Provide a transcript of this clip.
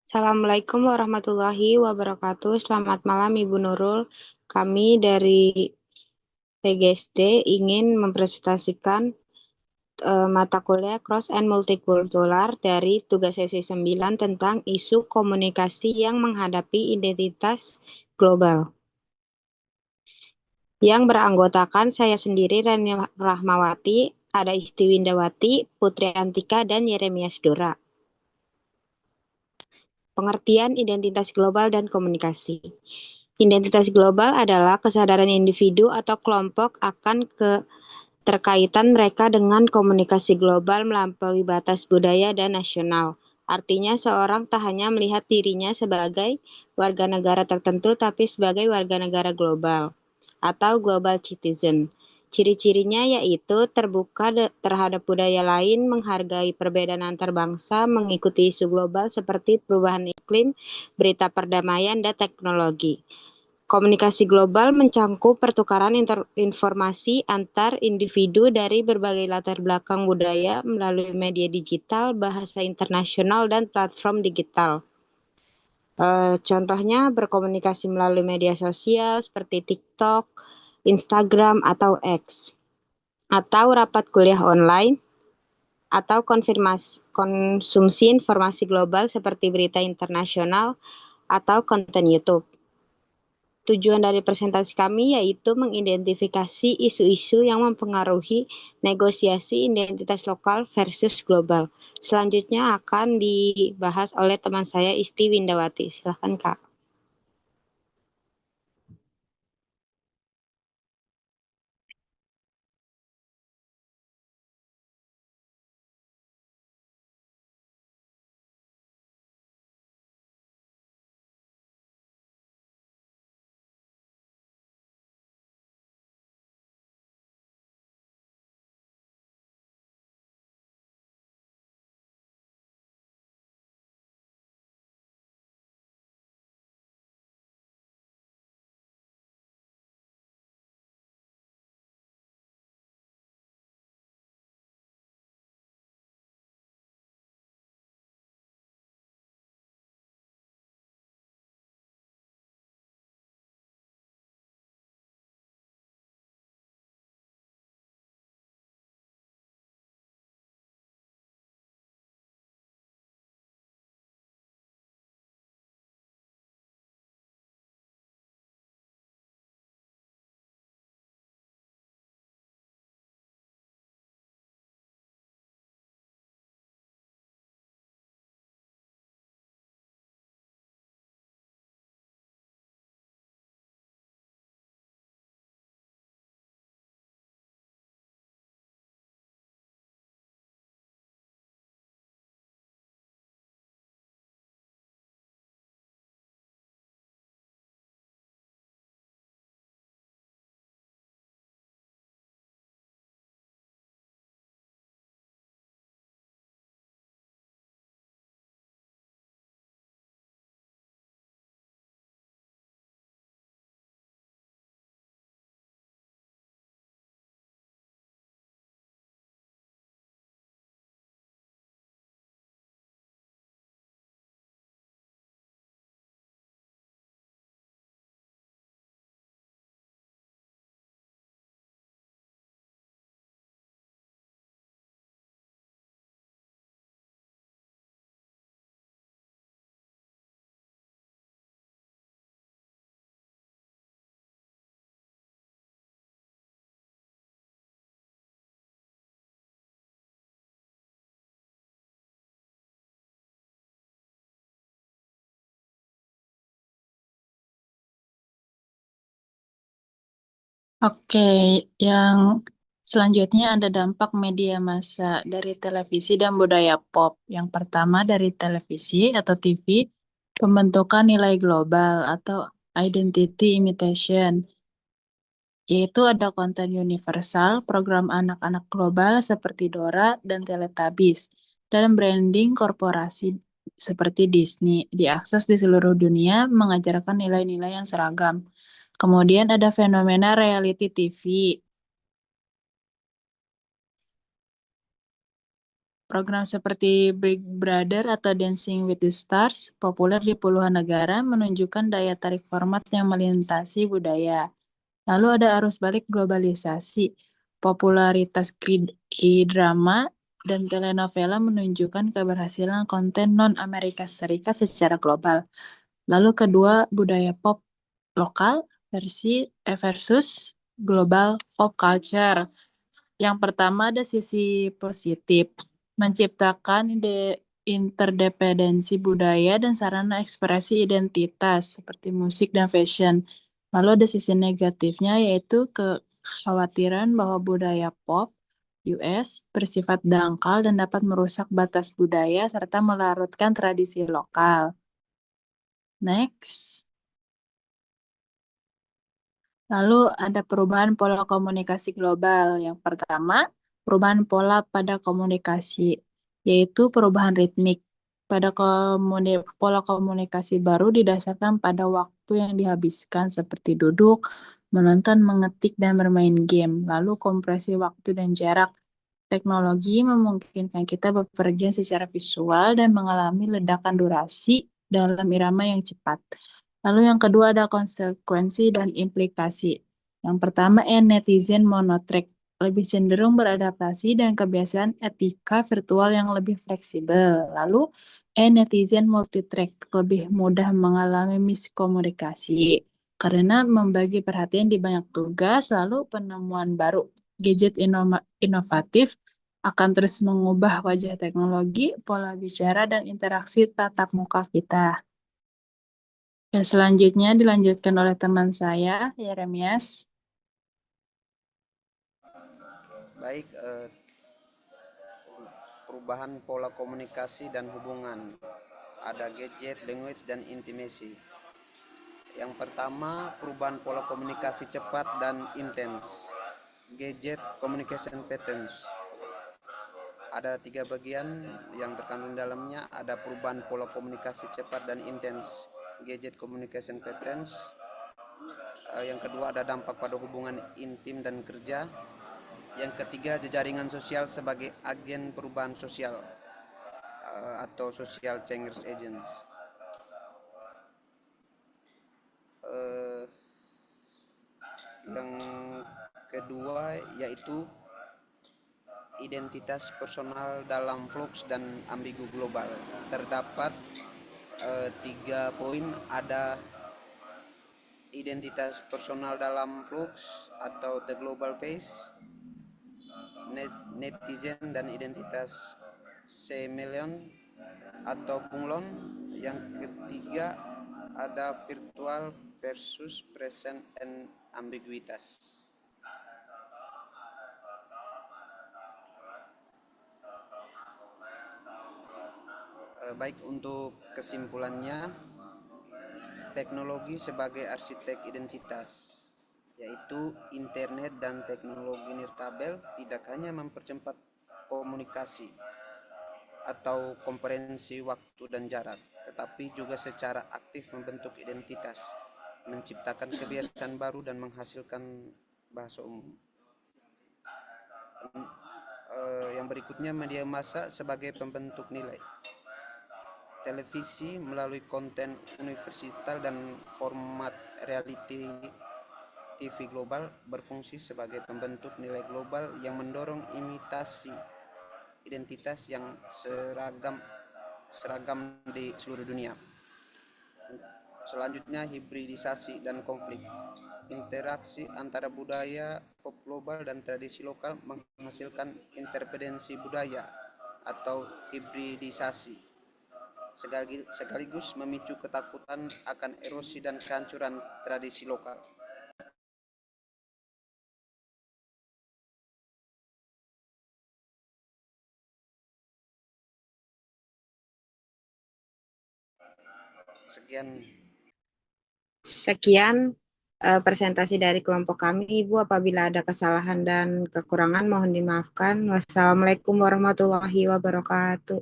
Assalamualaikum warahmatullahi wabarakatuh. Selamat malam Ibu Nurul. Kami dari PGSD ingin mempresentasikan mata kuliah Cross and Multicultural dari tugas sesi 9 tentang isu komunikasi yang menghadapi identitas global. Yang beranggotakan saya sendiri, Rani Rahmawati, ada Isti Windawati, Putri Antika, dan Yeremias Dora. Pengertian identitas global dan komunikasi. Identitas global adalah kesadaran individu atau kelompok akan keterkaitan mereka dengan komunikasi global melampaui batas budaya dan nasional. Artinya seorang tak hanya melihat dirinya sebagai warga negara tertentu, tapi sebagai warga negara global atau global citizen. Ciri-cirinya yaitu terbuka terhadap budaya lain, menghargai perbedaan antar bangsa, mengikuti isu global seperti perubahan iklim, berita perdamaian, dan teknologi. Komunikasi global mencangkup pertukaran informasi antar individu dari berbagai latar belakang budaya melalui media digital, bahasa internasional, dan platform digital. Contohnya berkomunikasi melalui media sosial seperti TikTok, Instagram, atau X, atau rapat kuliah online, atau konsumsi informasi global seperti berita internasional atau konten YouTube. Tujuan dari presentasi kami yaitu mengidentifikasi isu-isu yang mempengaruhi negosiasi identitas lokal versus global. Selanjutnya akan dibahas oleh teman saya Isti Windawati. Silakan Kak. Oke, yang selanjutnya ada dampak media massa dari televisi dan budaya pop. Yang pertama dari televisi atau TV, pembentukan nilai global atau identity imitation, yaitu ada konten universal, program anak-anak global seperti Dora dan Teletubbies, dan branding korporasi seperti Disney diakses di seluruh dunia mengajarkan nilai-nilai yang seragam. Kemudian ada fenomena reality TV. Program seperti Big Brother atau Dancing with the Stars populer di puluhan negara menunjukkan daya tarik format yang melintasi budaya. Lalu ada arus balik globalisasi. Popularitas K-drama dan telenovela menunjukkan keberhasilan konten non-Amerika Serikat secara global. Lalu kedua, budaya pop lokal versus global pop culture. Yang pertama ada sisi positif, menciptakan interdependensi budaya dan sarana ekspresi identitas seperti musik dan fashion. Lalu ada sisi negatifnya yaitu kekhawatiran bahwa budaya pop US bersifat dangkal dan dapat merusak batas budaya serta melarutkan tradisi lokal. Next. Lalu ada perubahan pola komunikasi global. Yang pertama, perubahan pola pada komunikasi, yaitu perubahan ritmik. Pola komunikasi baru didasarkan pada waktu yang dihabiskan seperti duduk, menonton, mengetik, dan bermain game. Lalu kompresi waktu dan jarak. Teknologi memungkinkan kita bepergian secara visual dan mengalami ledakan durasi dalam irama yang cepat. Lalu yang kedua ada konsekuensi dan implikasi. Yang pertama, netizen monotrack lebih cenderung beradaptasi dan kebiasaan etika virtual yang lebih fleksibel. Lalu, netizen multitrack lebih mudah mengalami miskomunikasi karena membagi perhatian di banyak tugas, lalu penemuan baru gadget inovatif akan terus mengubah wajah teknologi, pola bicara, dan interaksi tatap muka kita. Dan selanjutnya dilanjutkan oleh teman saya, Yeremias. Baik, perubahan pola komunikasi dan hubungan. Ada gadget, language, dan intimacy. Yang pertama, perubahan pola komunikasi cepat dan intens. Gadget communication patterns. Ada 3 bagian yang terkandung dalamnya. Ada perubahan pola komunikasi cepat dan intens. Gadget communication patterns. Yang kedua ada dampak pada hubungan intim dan kerja. Yang ketiga, jaringan sosial sebagai agen perubahan sosial atau social change agents. Yang kedua yaitu identitas personal dalam flux dan ambigu global. Terdapat 3 poin. Ada identitas personal dalam flux atau the global face, netizen dan identitas chameleon atau bunglon. Yang ketiga ada virtual versus present and ambiguitas. Baik, untuk kesimpulannya, teknologi sebagai arsitek identitas, yaitu internet dan teknologi nirkabel tidak hanya mempercepat komunikasi atau komprehensi waktu dan jarak, tetapi juga secara aktif membentuk identitas, menciptakan kebiasaan baru dan menghasilkan bahasa umum. Yang berikutnya, media massa sebagai pembentuk nilai. Televisi melalui konten universal dan format reality TV global berfungsi sebagai pembentuk nilai global yang mendorong imitasi identitas yang seragam di seluruh dunia. Selanjutnya, hibridisasi dan konflik. Interaksi antara budaya pop global dan tradisi lokal menghasilkan interdependensi budaya atau hibridisasi, sekaligus memicu ketakutan akan erosi dan kehancuran tradisi lokal. Sekian presentasi dari kelompok kami, Ibu. Apabila ada kesalahan dan kekurangan mohon dimaafkan. Wassalamualaikum warahmatullahi wabarakatuh.